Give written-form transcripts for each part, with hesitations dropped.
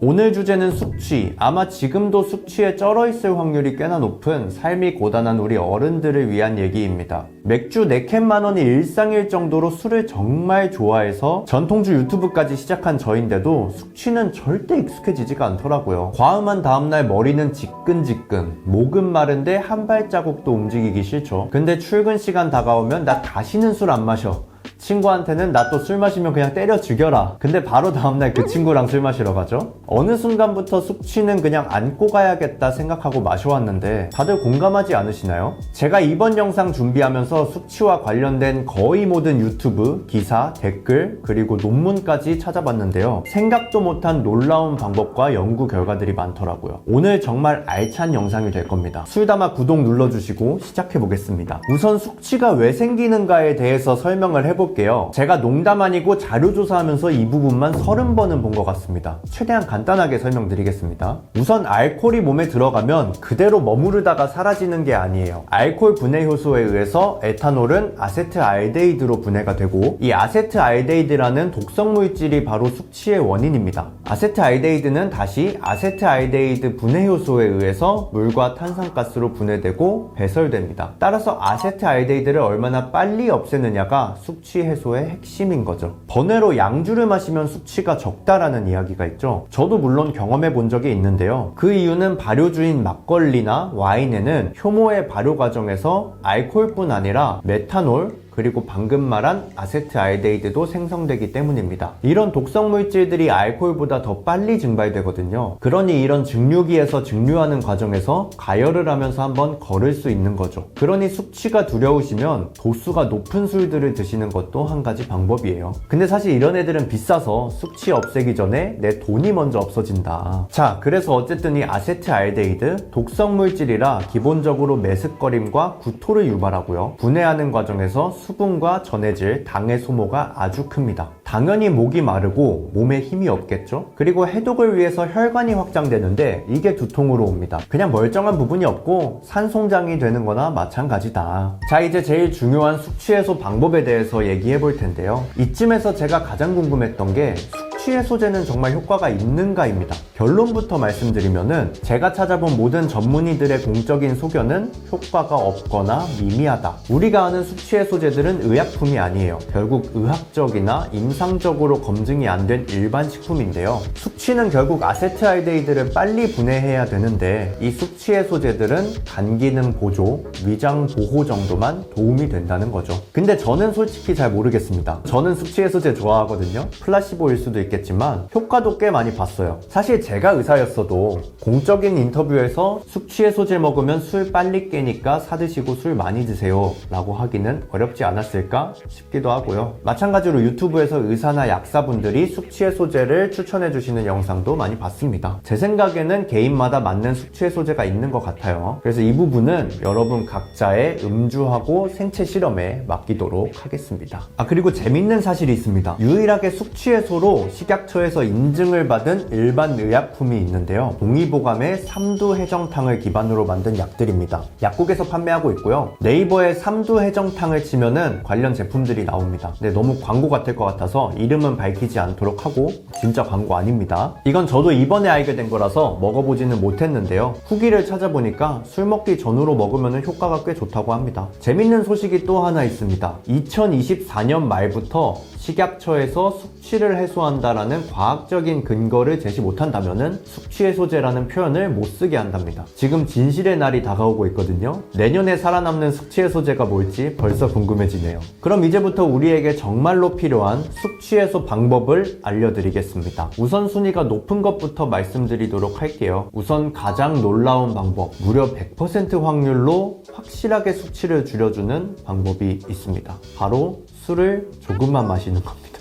오늘 주제는 숙취. 아마 지금도 숙취에 쩔어 있을 확률이 꽤나 높은 삶이 고단한 우리 어른들을 위한 얘기입니다. 맥주 4캔 만원이 일상일 정도로 술을 정말 좋아해서 전통주 유튜브까지 시작한 저인데도 숙취는 절대 익숙해지지가 않더라고요. 과음한 다음날 머리는 지끈지끈, 목은 마른데 한 발자국도 움직이기 싫죠. 근데 출근 시간 다가오면 나 다시는 술 안 마셔. 친구한테는 나 또 술 마시면 그냥 때려 죽여라. 근데 바로 다음날 그 친구랑 술 마시러 가죠. 어느 순간부터 숙취는 그냥 안고 가야겠다 생각하고 마셔왔는데 다들 공감하지 않으시나요? 제가 이번 영상 준비하면서 숙취와 관련된 거의 모든 유튜브, 기사, 댓글, 그리고 논문까지 찾아봤는데요. 생각도 못한 놀라운 방법과 연구 결과들이 많더라고요. 오늘 정말 알찬 영상이 될 겁니다. 술담아 구독 눌러주시고 시작해보겠습니다. 우선 숙취가 왜 생기는가에 대해서 설명을 해볼게요. 제가 농담 아니고 자료조사하면서 이 부분만 30번은 본 것 같습니다. 최대한 간단하게 설명드리겠습니다. 우선 알코올이 몸에 들어가면 그대로 머무르다가 사라지는 게 아니에요. 알코올 분해 효소에 의해서 에탄올은 아세트알데히드로 분해가 되고, 이 아세트알데히드라는 독성 물질이 바로 숙취의 원인입니다. 아세트알데히드는 다시 아세트알데히드 분해 효소에 의해서 물과 탄산가스로 분해되고 배설됩니다. 따라서 아세트알데히드를 얼마나 빨리 없애느냐가 숙취 해소의 핵심인 거죠. 번외로 양주를 마시면 숙취가 적다라는 이야기가 있죠. 저도 물론 경험해 본 적이 있는데요. 그 이유는 발효주인 막걸리나 와인에는 효모의 발효 과정에서 알코올뿐 아니라 메탄올, 그리고 방금 말한 아세트알데히드도 생성되기 때문입니다. 이런 독성 물질들이 알코올보다 더 빨리 증발되거든요. 그러니 이런 증류기에서 증류하는 과정에서 가열을 하면서 한번 거를 수 있는 거죠. 그러니 숙취가 두려우시면 도수가 높은 술들을 드시는 것도 한 가지 방법이에요. 근데 사실 이런 애들은 비싸서 숙취 없애기 전에 내 돈이 먼저 없어진다. 자, 그래서 어쨌든 이 아세트알데히드 독성 물질이라 기본적으로 메스꺼림과 구토를 유발하고요. 분해하는 과정에서 수분과 전해질, 당의 소모가 아주 큽니다. 당연히 목이 마르고 몸에 힘이 없겠죠? 그리고 해독을 위해서 혈관이 확장되는데 이게 두통으로 옵니다. 그냥 멀쩡한 부분이 없고 산송장이 되는 거나 마찬가지다. 자, 이제 제일 중요한 숙취 해소 방법에 대해서 얘기해 볼 텐데요. 이쯤에서 제가 가장 궁금했던 게 숙취 해소제는 정말 효과가 있는가입니다. 결론부터 말씀드리면은 제가 찾아본 모든 전문의들의 공적인 소견은 효과가 없거나 미미하다. 우리가 아는 숙취 해소제들은 의약품이 아니에요. 결국 의학적이나 임상적으로 검증이 안 된 일반 식품인데요. 숙취는 결국 아세트알데히드를 빨리 분해해야 되는데 이 숙취 해소제들은 간 기능 보조, 위장 보호 정도만 도움이 된다는 거죠. 근데 저는 솔직히 잘 모르겠습니다. 저는 숙취 해소제 좋아하거든요. 플라시보일 수도 있겠지만 효과도 꽤 많이 봤어요. 사실 제가 의사였어도 공적인 인터뷰에서 숙취 해소제 먹으면 술 빨리 깨니까 사드시고 술 많이 드세요 라고 하기는 어렵지 않았을까 싶기도 하고요. 마찬가지로 유튜브에서 의사나 약사분들이 숙취 해소제를 추천해 주시는 영상도 많이 봤습니다. 제 생각에는 개인마다 맞는 숙취 해소제가 있는 것 같아요. 그래서 이 부분은 여러분 각자의 음주하고 생체 실험에 맡기도록 하겠습니다. 그리고 재밌는 사실이 있습니다. 유일하게 숙취 해소로 식약처에서 인증을 받은 일반 의약품이 있는데요. 동의보감의 삼두해정탕을 기반으로 만든 약들입니다. 약국에서 판매하고 있고요. 네이버에 삼두해정탕을 치면은 관련 제품들이 나옵니다. 근데 너무 광고 같을 것 같아서 이름은 밝히지 않도록 하고, 진짜 광고 아닙니다. 이건 저도 이번에 알게 된 거라서 먹어보지는 못했는데요. 후기를 찾아보니까 술 먹기 전후로 먹으면 효과가 꽤 좋다고 합니다. 재밌는 소식이 또 하나 있습니다. 2024년 말부터 식약처에서 숙취를 해소한다라는 과학적인 근거를 제시 못한다면은 숙취 해소제라는 표현을 못 쓰게 한답니다. 지금 진실의 날이 다가오고 있거든요. 내년에 살아남는 숙취 해소제가 뭘지 벌써 궁금해지네요. 그럼 이제부터 우리에게 정말로 필요한 숙취 해소 방법을 알려드리겠습니다. 우선순위가 높은 것부터 말씀드리도록 할게요. 우선 가장 놀라운 방법, 무려 100% 확률로 확실하게 숙취를 줄여주는 방법이 있습니다. 바로 술을 조금만 마시는 겁니다.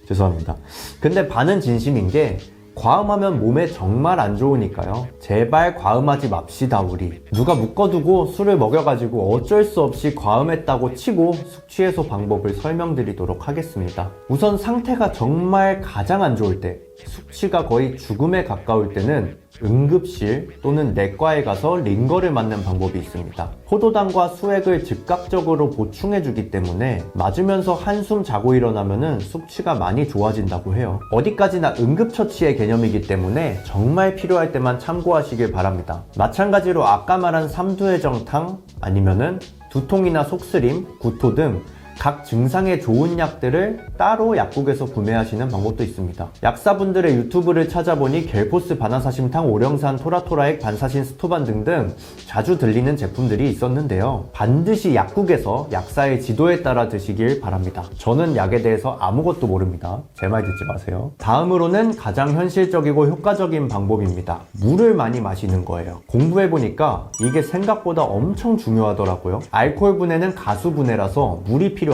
죄송합니다. 근데 반은 진심인 게 과음하면 몸에 정말 안 좋으니까요. 제발 과음하지 맙시다 우리. 누가 묶어두고 술을 먹여가지고 어쩔 수 없이 과음했다고 치고 숙취 해소 방법을 설명드리도록 하겠습니다. 우선 상태가 정말 가장 안 좋을 때, 숙취가 거의 죽음에 가까울 때는 응급실 또는 내과에 가서 링거를 맞는 방법이 있습니다. 포도당과 수액을 즉각적으로 보충해주기 때문에 맞으면서 한숨 자고 일어나면은 숙취가 많이 좋아진다고 해요. 어디까지나 응급처치의 개념이기 때문에 정말 필요할 때만 참고하시길 바랍니다. 마찬가지로 아까 말한 삼두해정탕 아니면은 두통이나 속쓰림, 구토 등 각 증상에 좋은 약들을 따로 약국에서 구매하시는 방법도 있습니다. 약사분들의 유튜브를 찾아보니 겔포스 바나사심탕, 오령산, 토라토라액, 반사신, 스토반 등등 자주 들리는 제품들이 있었는데요. 반드시 약국에서 약사의 지도에 따라 드시길 바랍니다. 저는 약에 대해서 아무것도 모릅니다. 제 말 듣지 마세요. 다음으로는 가장 현실적이고 효과적인 방법입니다. 물을 많이 마시는 거예요. 공부해보니까 이게 생각보다 엄청 중요하더라고요. 알코올 분해는 가수 분해라서 물이 필요합니다.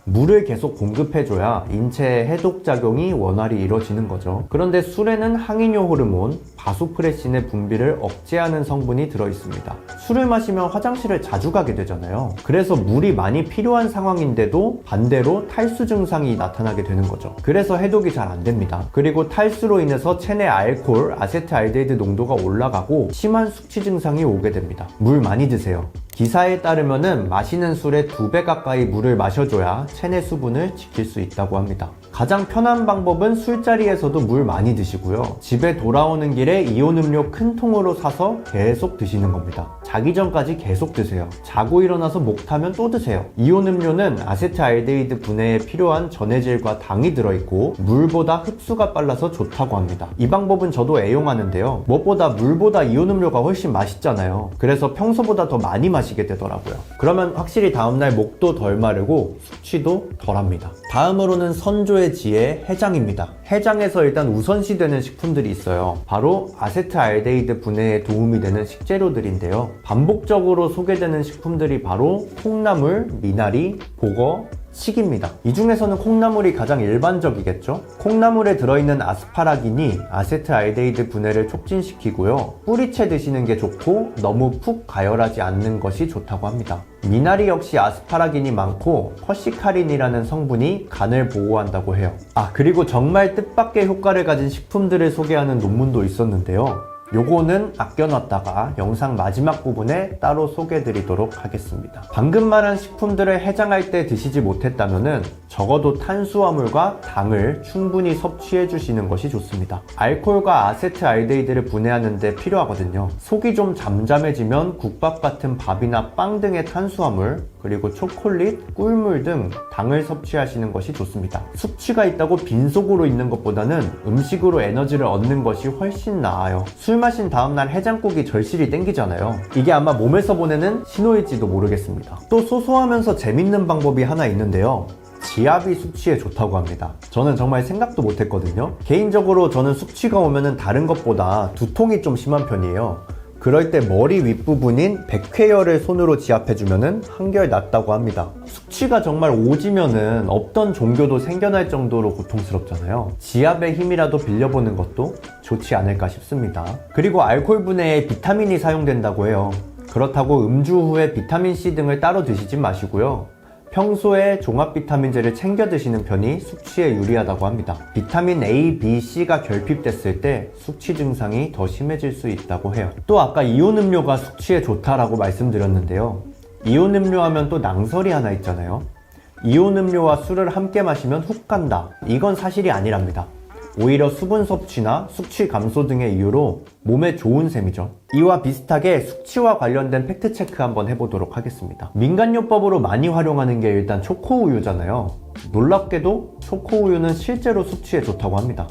물을 계속 공급해줘야 인체의 해독작용이 원활히 이루어지는 거죠. 그런데 술에는 항이뇨 호르몬, 바소프레신의 분비를 억제하는 성분이 들어있습니다. 술을 마시면 화장실을 자주 가게 되잖아요. 그래서 물이 많이 필요한 상황인데도 반대로 탈수 증상이 나타나게 되는 거죠. 그래서 해독이 잘 안 됩니다. 그리고 탈수로 인해서 체내 알코올, 아세트알데히드 농도가 올라가고 심한 숙취 증상이 오게 됩니다. 물 많이 드세요. 기사에 따르면은 마시는 술의 2배 가까이 물을 마셔줘야 체내 수분을 지킬 수 있다고 합니다. 가장 편한 방법은 술자리에서도 물 많이 드시고요. 집에 돌아오는 길에 이온 음료 큰 통으로 사서 계속 드시는 겁니다. 자기 전까지 계속 드세요. 자고 일어나서 목 타면 또 드세요. 이온 음료는 아세트알데히드 분해에 필요한 전해질과 당이 들어있고 물보다 흡수가 빨라서 좋다고 합니다. 이 방법은 저도 애용하는데요. 무엇보다 물보다 이온 음료가 훨씬 맛있잖아요. 그래서 평소보다 더 많이 마시게 되더라고요. 그러면 확실히 다음날 목도 덜 마르고 숙취도 덜합니다. 다음으로는 선조의 지혜 해장입니다. 해장에서 일단 우선시되는 식품들이 있어요. 바로 아세트알데히드 분해에 도움이 되는 식재료들인데요. 반복적으로 소개되는 식품들이 바로 콩나물, 미나리, 보거, 칡입니다. 이 중에서는 콩나물이 가장 일반적이겠죠? 콩나물에 들어있는 아스파라긴이 아세트알데히드 분해를 촉진시키고요. 뿌리채 드시는 게 좋고 너무 푹 가열하지 않는 것이 좋다고 합니다. 미나리 역시 아스파라긴이 많고 퍼시카린이라는 성분이 간을 보호한다고 해요. 그리고 정말 뜻밖의 효과를 가진 식품들을 소개하는 논문도 있었는데요. 요거는 아껴놨다가 영상 마지막 부분에 따로 소개해드리도록 하겠습니다. 방금 말한 식품들을 해장할 때 드시지 못했다면은 적어도 탄수화물과 당을 충분히 섭취해 주시는 것이 좋습니다. 알코올과 아세트알데히드를 분해하는 데 필요하거든요. 속이 좀 잠잠해지면 국밥 같은 밥이나 빵 등의 탄수화물, 그리고 초콜릿, 꿀물 등 당을 섭취하시는 것이 좋습니다. 숙취가 있다고 빈속으로 있는 것보다는 음식으로 에너지를 얻는 것이 훨씬 나아요. 술 마신 다음날 해장국이 절실히 땡기잖아요. 이게 아마 몸에서 보내는 신호일지도 모르겠습니다. 또 소소하면서 재밌는 방법이 하나 있는데요. 지압이 숙취에 좋다고 합니다. 저는 정말 생각도 못했거든요. 개인적으로 저는 숙취가 오면은 다른 것보다 두통이 좀 심한 편이에요. 그럴 때 머리 윗부분인 백회열을 손으로 지압해주면은 한결 낫다고 합니다. 숙취가 정말 오지면은 없던 종교도 생겨날 정도로 고통스럽잖아요. 지압의 힘이라도 빌려보는 것도 좋지 않을까 싶습니다. 그리고 알코올 분해에 비타민이 사용된다고 해요. 그렇다고 음주 후에 비타민C 등을 따로 드시진 마시고요. 평소에 종합비타민제를 챙겨 드시는 편이 숙취에 유리하다고 합니다. 비타민 A, B, C가 결핍됐을 때 숙취 증상이 더 심해질 수 있다고 해요. 또 아까 이온 음료가 숙취에 좋다라고 말씀드렸는데요. 이온 음료 하면 또 낭설이 하나 있잖아요. 이온 음료와 술을 함께 마시면 훅 간다. 이건 사실이 아니랍니다. 오히려 수분 섭취나 숙취 감소 등의 이유로 몸에 좋은 셈이죠. 이와 비슷하게 숙취와 관련된 팩트체크 한번 해보도록 하겠습니다. 민간요법으로 많이 활용하는 게 일단 초코우유잖아요. 놀랍게도 초코우유는 실제로 숙취에 좋다고 합니다.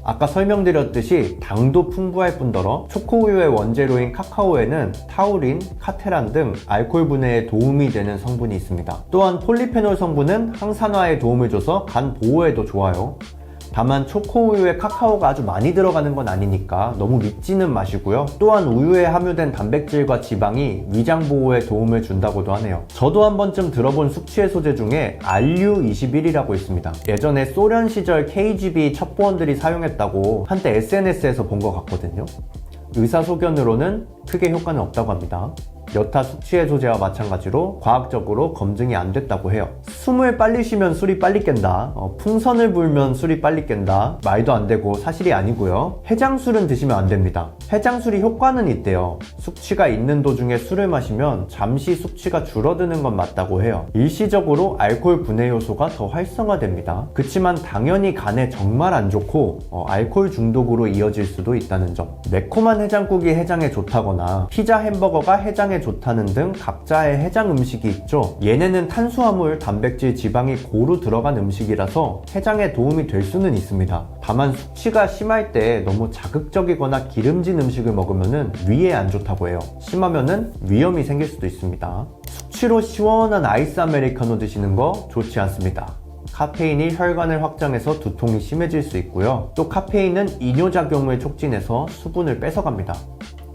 아까 설명드렸듯이 당도 풍부할 뿐더러 초코우유의 원재료인 카카오에는 타우린, 카테란 등 알코올 분해에 도움이 되는 성분이 있습니다. 또한 폴리페놀 성분은 항산화에 도움을 줘서 간 보호에도 좋아요. 다만 초코우유에 카카오가 아주 많이 들어가는 건 아니니까 너무 믿지는 마시고요. 또한 우유에 함유된 단백질과 지방이 위장 보호에 도움을 준다고도 하네요. 저도 한 번쯤 들어본 숙취해소제 중에 RU21이라고 있습니다. 예전에 소련 시절 KGB 첩보원들이 사용했다고 한때 SNS에서 본 것 같거든요. 의사소견으로는 크게 효과는 없다고 합니다. 여타 숙취 해소제와 마찬가지로 과학적으로 검증이 안 됐다고 해요. 숨을 빨리 쉬면 술이 빨리 깬다, 풍선을 불면 술이 빨리 깬다, 말도 안 되고 사실이 아니고요. 해장술은 드시면 안 됩니다. 해장술이 효과는 있대요. 숙취가 있는 도중에 술을 마시면 잠시 숙취가 줄어드는 건 맞다고 해요. 일시적으로 알코올 분해 효소가 더 활성화됩니다. 그치만 당연히 간에 정말 안 좋고 알코올 중독으로 이어질 수도 있다는 점. 매콤한 해장국이 해장에 좋다거나 피자 햄버거가 해장에 좋다는 등 각자의 해장 음식이 있죠. 얘네는 탄수화물, 단백질, 지방이 고루 들어간 음식이라서 해장에 도움이 될 수는 있습니다. 다만 숙취가 심할 때 너무 자극적이거나 기름진 음식을 먹으면 위에 안 좋다고 해요. 심하면은 위험이 생길 수도 있습니다. 숙취로 시원한 아이스 아메리카노 드시는 거 좋지 않습니다. 카페인이 혈관을 확장해서 두통이 심해질 수 있고요. 또 카페인은 이뇨작용을 촉진해서 수분을 뺏어갑니다.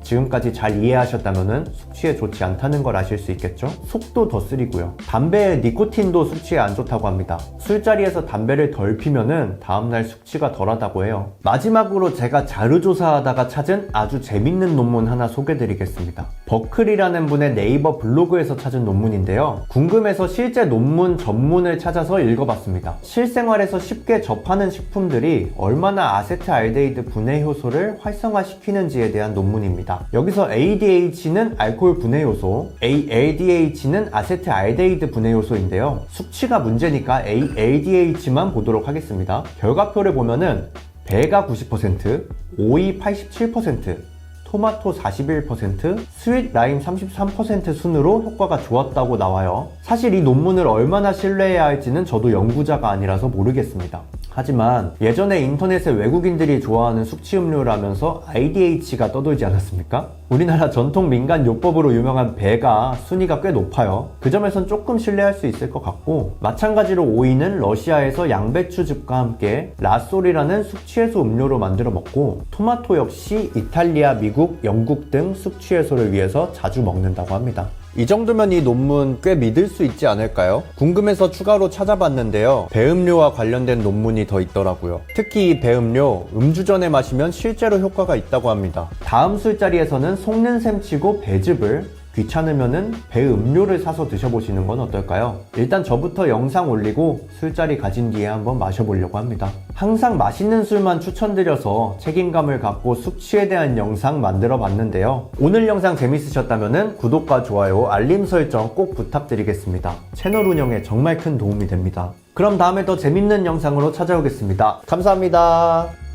지금까지 잘 이해하셨다면 숙취에 좋지 않다는 걸 아실 수 있겠죠? 속도 더 쓰리고요. 담배의 니코틴도 숙취에 안 좋다고 합니다. 술자리에서 담배를 덜 피면은 다음날 숙취가 덜하다고 해요. 마지막으로 제가 자료조사하다가 찾은 아주 재밌는 논문 하나 소개드리겠습니다. 버클이라는 분의 네이버 블로그에서 찾은 논문인데요. 궁금해서 실제 논문 전문을 찾아서 읽어봤습니다. 실생활에서 쉽게 접하는 식품들이 얼마나 아세트알데히드 분해 효소를 활성화시키는지에 대한 논문입니다. 여기서 ADH는 알코올 분해 요소, ALDH는 아세트알데히드 분해 요소인데요. 숙취가 문제니까 ALDH만 보도록 하겠습니다. 결과표를 보면은 배가 90%, 오이 87%, 토마토 41%, 스윗 라임 33% 순으로 효과가 좋았다고 나와요. 사실 이 논문을 얼마나 신뢰해야 할지는 저도 연구자가 아니라서 모르겠습니다. 하지만 예전에 인터넷에 외국인들이 좋아하는 숙취 음료라면서 IDH가 떠돌지 않았습니까? 우리나라 전통 민간 요법으로 유명한 배가 순위가 꽤 높아요. 그 점에선 조금 신뢰할 수 있을 것 같고, 마찬가지로 오이는 러시아에서 양배추즙과 함께 라솔이라는 숙취해소 음료로 만들어 먹고, 토마토 역시 이탈리아, 미국, 영국 등 숙취해소를 위해서 자주 먹는다고 합니다. 이 정도면 이 논문 꽤 믿을 수 있지 않을까요? 궁금해서 추가로 찾아봤는데요. 배음료와 관련된 논문이 더 있더라고요. 특히 이 배음료, 음주 전에 마시면 실제로 효과가 있다고 합니다. 다음 술자리에서는 속는 셈 치고 배즙을, 귀찮으면은 배음료를 사서 드셔보시는 건 어떨까요? 일단 저부터 영상 올리고 술자리 가진 뒤에 한번 마셔보려고 합니다. 항상 맛있는 술만 추천드려서 책임감을 갖고 숙취에 대한 영상 만들어 봤는데요. 오늘 영상 재밌으셨다면 구독과 좋아요, 알림 설정 꼭 부탁드리겠습니다. 채널 운영에 정말 큰 도움이 됩니다. 그럼 다음에 더 재밌는 영상으로 찾아오겠습니다. 감사합니다.